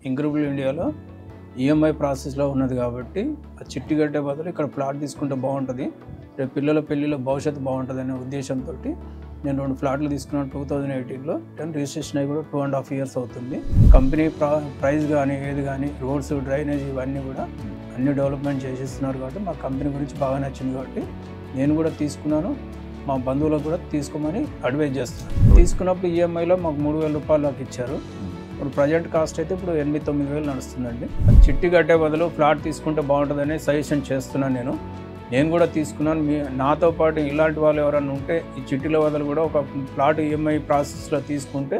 Incredible ఇండియాలో EMI ప్రాసెస్లో ఉన్నది కాబట్టి ఆ చిట్టి కట్టే బదులు ఇక్కడ ప్లాట్ తీసుకుంటే బాగుంటుంది, రేపు పిల్లల పెళ్ళిలో భవిష్యత్తు బాగుంటుంది అనే ఉద్దేశంతో నేను 2 ఫ్లాట్లు తీసుకున్నాను 2018లో. రిజిస్ట్రేషన్ అయ్యి కూడా 2.5 years అవుతుంది. కంపెనీ ప్రైస్ కానీ ఏది కానీ రోడ్స్ డ్రైనేజ్ ఇవన్నీ కూడా అన్ని డెవలప్మెంట్ చేసేస్తున్నారు కాబట్టి మా కంపెనీ గురించి బాగా నచ్చింది కాబట్టి నేను కూడా తీసుకున్నాను. మా బంధువులకు కూడా తీసుకోమని అడ్వైజ్ చేస్తున్నాను. తీసుకున్నప్పుడు ఈఎంఐలో మాకు 3,000 రూపాయలకు ఇచ్చారు. ఇప్పుడు ప్రజెంట్ కాస్ట్ అయితే ఇప్పుడు 8,000-9,000 నడుస్తుందండి. చిట్టి కట్టే బదులు ఫ్లాట్ తీసుకుంటే బాగుంటుందని సజెషన్ చేస్తున్నాను. నేను కూడా తీసుకున్నాను. నాతో పాటు ఇలాంటి వాళ్ళు ఎవరైనా ఉంటే ఈ చిట్టిల బదులు కూడా ఒక ఫ్లాట్ ఈఎంఐ ప్రాసెస్లో తీసుకుంటే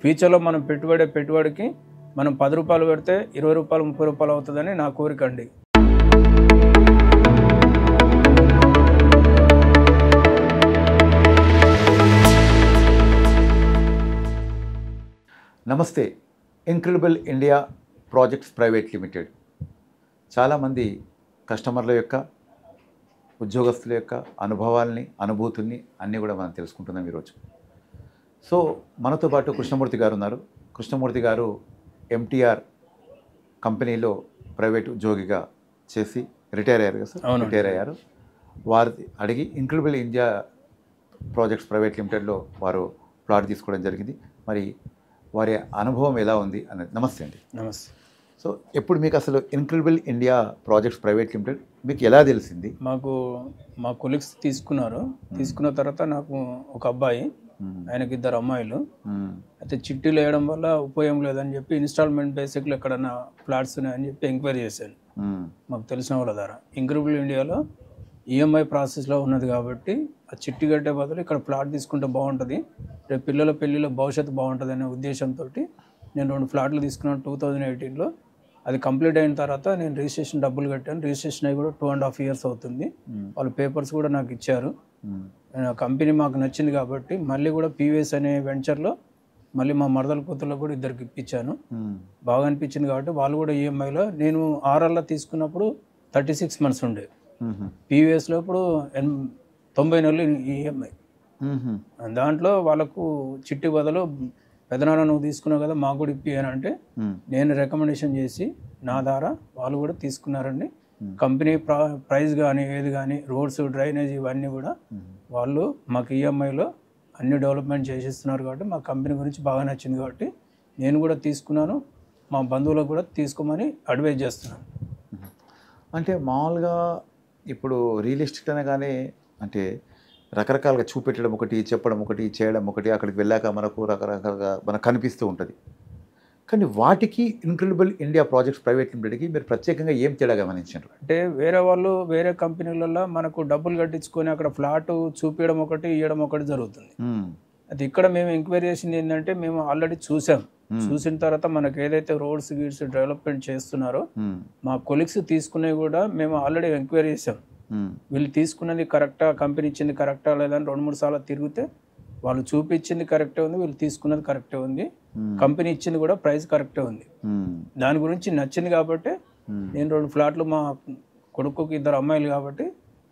ఫ్యూచర్లో మనం పెట్టుబడికి మనం 10 రూపాయలు పెడితే 20 రూపాయలు 30 రూపాయలు అవుతుందని నా కోరిక అండి. నమస్తే. Incredible India projects private limited చాలామంది కస్టమర్ల యొక్క ఉద్యోగస్తుల యొక్క అనుభవాల్ని అనుభూతుల్ని అన్నీ కూడా మనం తెలుసుకుంటున్నాం ఈరోజు. సో మనతో పాటు కృష్ణమూర్తి గారు ఉన్నారు. కృష్ణమూర్తి గారు ఎంటీఆర్ కంపెనీలో ప్రైవేట్ ఉద్యోగిగా చేసి రిటైర్ అయ్యారు కదా సార్? రిటైర్ అయ్యారు. వారి అడిగి ఇంక్రెడిబుల్ ఇండియా ప్రాజెక్ట్స్ ప్రైవేట్ లిమిటెడ్లో వారు ప్లాట్ తీసుకోవడం జరిగింది. మరి వారి అనుభవం ఎలా ఉంది అనేది. నమస్తే అండి. నమస్తే. సో ఎప్పుడు మీకు అసలు incredible India projects private limited మీకు ఎలా తెలిసింది? మా కొలీగ్స్ తీసుకున్నారు. తీసుకున్న తర్వాత నాకు ఒక అబ్బాయి, ఆయనకి 2 అమ్మాయిలు. అయితే చిట్టీలు వేయడం వల్ల ఉపయోగం లేదని చెప్పి ఇన్స్టాల్మెంట్ బేసిక్లో ఎక్కడన్నా ఫ్లాట్స్ ఉన్నాయని చెప్పి ఎంక్వైరీ చేశాను మాకు తెలిసిన వాళ్ళ ద్వారా. ఇంక్రెడిబుల్ ఇండియాలో ఈఎంఐ ప్రాసెస్లో ఉన్నది కాబట్టి ఆ చిట్టి కట్టే బదులు ఇక్కడ ప్లాట్ తీసుకుంటే బాగుంటుంది, రేపు పిల్లల పెళ్ళిలో భవిష్యత్తు బాగుంటుంది అనే ఉద్దేశంతో నేను 2 ఫ్లాట్లు తీసుకున్నాను 2018లో. అది కంప్లీట్ అయిన తర్వాత నేను రిజిస్ట్రేషన్ డబ్బులు కట్టాను. రిజిస్ట్రేషన్ అయ్యి కూడా 2.5 years అవుతుంది. వాళ్ళు పేపర్స్ కూడా నాకు ఇచ్చారు. కంపెనీ మాకు నచ్చింది కాబట్టి మళ్ళీ కూడా పీవీఎస్ అనే వెంచర్లో మళ్ళీ మా మరదల కూతుర్లకు కూడా 2 ఇప్పించాను. బాగా అనిపించింది కాబట్టి వాళ్ళు కూడా ఈఎంఐలో, నేను ఆర్ఆర్లో తీసుకున్నప్పుడు 36 months ఉండే, పీవీఎస్లో ఇప్పుడు 90 నెలలు ఈఎంఐ. దాంట్లో వాళ్ళకు చిట్టి బదులు పెదనాన్న నువ్వు తీసుకున్నావు కదా మాకు కూడా ఇప్పి అని అంటే నేను రికమెండేషన్ చేసి నా ద్వారా వాళ్ళు కూడా తీసుకున్నారండి. కంపెనీ ప్రైస్ కానీ ఏది కానీ రోడ్స్ డ్రైనేజ్ ఇవన్నీ కూడా వాళ్ళు మాకు ఈఎంఐలో అన్ని డెవలప్మెంట్ చేసేస్తున్నారు కాబట్టి మా కంపెనీ గురించి బాగా నచ్చింది కాబట్టి నేను కూడా తీసుకున్నాను. మా బంధువులకు కూడా తీసుకోమని అడ్వైజ్ చేస్తున్నాను. అంటే మామూలుగా ఇప్పుడు రియల్ ఎస్టేట్ అనగానే అంటే రకరకాలుగా చూపెట్టడం ఒకటి, చెప్పడం ఒకటి, చేయడం ఒకటి, అక్కడికి వెళ్ళాక మనకు రకరకాలుగా మనకు కనిపిస్తూ ఉంటుంది. కానీ వాటికి ఇంక్రెడిబుల్ ఇండియా ప్రాజెక్ట్స్ ప్రైవేట్ లిమిటెడ్కి మీరు ప్రత్యేకంగా ఏం తేడా గమనించారు? అంటే వేరే కంపెనీలలో మనకు డబ్బులు కట్టించుకొని అక్కడ ఫ్లాట్ చూపించడం ఒకటి, ఇవ్వడం ఒకటి జరుగుతుంది. అది ఇక్కడ మేము ఎంక్వైరీ చేసింది ఏంటంటే మేము ఆల్రెడీ చూసిన తర్వాత మనకు ఏదైతే రోడ్స్ గీడ్స్ డెవలప్మెంట్ చేస్తున్నారో మా కొలీగ్స్ తీసుకునేవి కూడా మేము ఆల్రెడీ ఎంక్వైరీ చేసాం. వీళ్ళు తీసుకున్నది కరెక్టా, కంపెనీ ఇచ్చింది కరెక్టా లేదని 2-3 సార్లు తిరిగితే వాళ్ళు చూపించింది కరెక్టే ఉంది, వీళ్ళు తీసుకున్నది కరెక్టే ఉంది, కంపెనీ ఇచ్చింది కూడా ప్రైస్ కరెక్టే ఉంది. దాని గురించి నచ్చింది కాబట్టి నేను 2 ఫ్లాట్లు మా కొడుకుకి 2 అమ్మాయిలు కాబట్టి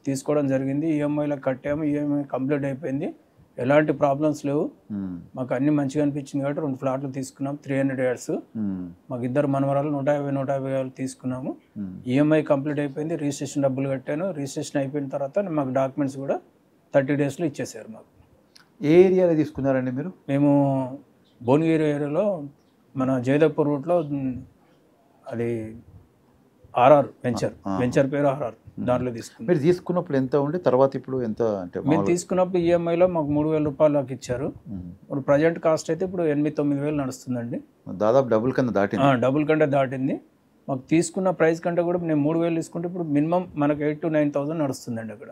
తీసుకోవడం జరిగింది. ఈఎంఐలో కట్టాము, ఈఎంఐ కంప్లీట్ అయిపోయింది, ఎలాంటి ప్రాబ్లమ్స్ లేవు, మాకు అన్ని మంచిగా అనిపించింది కాబట్టి 2 ఫ్లాట్లు తీసుకున్నాం. 300 years మాకు 2 మనవరాలు 150,000 తీసుకున్నాము. ఈఎంఐ కంప్లీట్ అయిపోయింది, రిజిస్ట్రేషన్ డబ్బులు కట్టాను. రిజిస్ట్రేషన్ అయిపోయిన తర్వాత మాకు డాక్యుమెంట్స్ కూడా 30 daysలో ఇచ్చేసారు. మాకు ఏ ఏరియాలో తీసుకున్నారండి మీరు? మేము భువనగిరి ఏరియాలో మన జయదేవ్పూర్ రూట్లో అది ఆర్ఆర్ వెంచర్ పేరు ఆర్ఆర్, దాంట్లో తీసుకున్నాం. మీరు తీసుకున్నప్పుడు ఎంత ఉండే, తర్వాత ఇప్పుడు ఎంత? అంటే మేము తీసుకున్నప్పుడు ఈఎంఐలో మాకు 3,000 రూపాయలకు ఇచ్చారు. ఇప్పుడు ప్రజెంట్ కాస్ట్ అయితే ఇప్పుడు 8,000-9,000 నడుస్తుందండి. దాదాపు డబుల్ కంటే దాటింది. మాకు తీసుకున్న ప్రైస్ కంటే కూడా నేను 3,000 తీసుకుంటే ఇప్పుడు మినిమం మనకు 8,000-9,000 నడుస్తుందండి అక్కడ.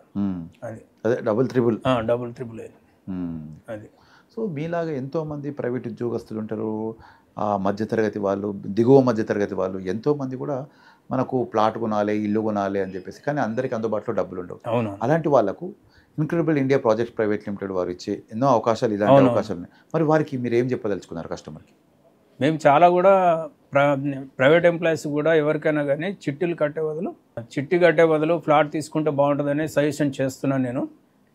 అదే డబుల్ త్రిబుల్ అయింది అది. సో మీలాగా ఎంతోమంది ప్రైవేట్ ఉద్యోగస్తులు ఉంటారు, మధ్యతరగతి వాళ్ళు, దిగువ మధ్యతరగతి వాళ్ళు, ఎంతోమంది కూడా మనకు ప్లాట్ కొనాలి, ఇల్లు కొనాలి అని చెప్పేసి, కానీ అందరికీ అందుబాటులో డబ్బులు ఉండవు. అలాంటి వాళ్ళకు incredible India projects private limited వారు ఇచ్చే ఎన్నో అవకాశాలు, ఇలాంటి అవకాశాలు ఉన్నాయి. మరి వారికి మీరు ఏం చెప్పదలుచుకున్నారు కస్టమర్కి? మేము చాలా కూడా ప్రైవేట్ ఎంప్లాయీస్ కూడా ఎవరికైనా కానీ చిట్టి కట్టే బదులు ఫ్లాట్ తీసుకుంటే బాగుంటుందని సజెషన్ చేస్తున్నాను.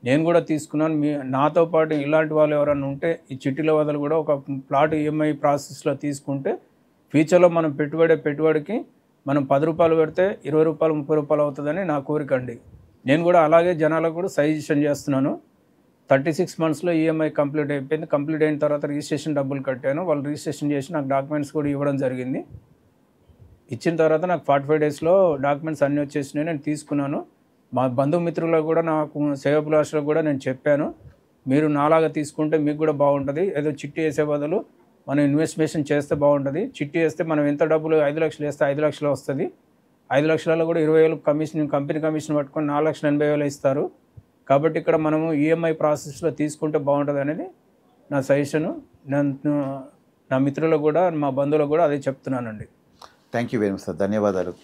నేను కూడా తీసుకున్నాను. నాతో పాటు ఇలాంటి వాళ్ళు ఎవరైనా ఉంటే ఈ చిట్టీల బదులు కూడా ఒక ప్లాట్ ఈఎంఐ ప్రాసెస్లో తీసుకుంటే ఫ్యూచర్లో మనం పెట్టుబడికి మనం 10 రూపాయలు పెడితే 20 రూపాయలు 30 రూపాయలు అవుతుందని నా కోరిక అండి. నేను కూడా అలాగే జనాలకు కూడా సజెషన్ చేస్తున్నాను. 36 మంత్స్లో ఈఎంఐ కంప్లీట్ అయిపోయింది. కంప్లీట్ అయిన తర్వాత రిజిస్ట్రేషన్ డబ్బులు కట్టాను. వాళ్ళు రిజిస్ట్రేషన్ చేసి నాకు డాక్యుమెంట్స్ కూడా ఇవ్వడం జరిగింది. ఇచ్చిన తర్వాత నాకు 45 డేస్లో డాక్యుమెంట్స్ అన్నీ వచ్చేసినాయి. నేను తీసుకున్నాను. మా బంధుమిత్రులకు కూడా నాకు శ్రేయోభిలాషులకు కూడా నేను చెప్పాను, మీరు నాలాగా తీసుకుంటే మీకు కూడా బాగుంటుంది. ఏదో చిట్టి వేసే బదులు మనం ఇన్వెస్ట్మెంట్ చేస్తే బాగుంటుంది. చిట్టి వేస్తే మనం ఎంత డబ్బులు 5 లక్షలు వేస్తే 5 లక్షలు వస్తుంది. 5 లక్షలలో కూడా 20,000 కమిషన్, కంపెనీ కమిషన్ పట్టుకొని 4,80,000 ఇస్తారు. కాబట్టి ఇక్కడ మనము ఈఎంఐ ప్రాసెస్లో తీసుకుంటే బాగుంటుంది అనేది నా సజెషను. నేను నా మిత్రులకు కూడా మా బంధువులకు కూడా అదే చెప్తున్నానండి. Thank you very much sir. ధన్యవాదాలు.